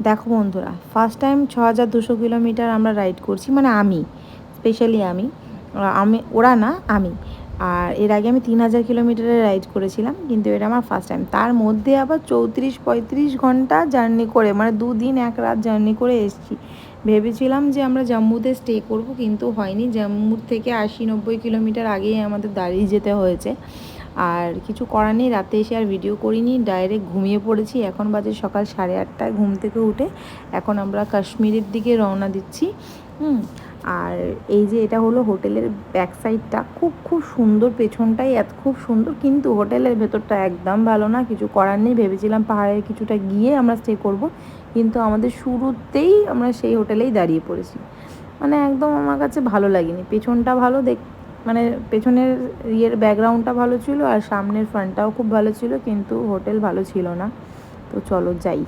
দেখো বন্ধুরা, first time 6200 kilometre আমরা রাইড করছি, মানে আমি স্পেশালি আমি ওরা না, আমি। আর এর আগে আমি 3000 কিলোমিটারে রাইড করেছিলাম, কিন্তু এটা আমার ফার্স্ট টাইম। তার মধ্যে আবার 34-35 ঘন্টা জার্নি করে, মানে 2 দিন 1 রাত জার্নি করে এসেছি। ভেবেছিলাম যে আমরা জম্মুতে স্টে করব, কিন্তু হয়নি। জম্মুর থেকে 80-90 কিলোমিটার আগেই আমাদের দাঁড়িয়ে যেতে হয়েছে। আর কিছু করার নেই, রাতে এসে আর ভিডিও করিনি, ডাইরেক্ট ঘুমিয়ে পড়েছি। এখন বাজে সকাল 8:30, ঘুম থেকে উঠে এখন আমরা কাশ্মীরের দিকে রওনা দিচ্ছি। আর এই যে এটা হলো হোটেলের ব্যাক সাইডটা, খুব খুব সুন্দর, পেছনটাই খুব সুন্দর, কিন্তু হোটেলের ভেতরটা একদম ভালো না। কিছু করার নেই, ভেবেছিলাম পাহাড়ের কিছুটা গিয়ে আমরা স্টে করব, কিন্তু আমাদের শুরুতেই আমরা সেই হোটেলেই দাঁড়িয়ে পড়েছি। মানে একদম আমার কাছে ভালো লাগেনি। পেছনটা ভালো মানে পেছনের ব্যাকগ্রাউন্ডটা ভালো ছিল, আর সামনের ফ্রন্টটাও খুব ভালো ছিল, কিন্তু হোটেল ভালো ছিল না। তো চলো যাই।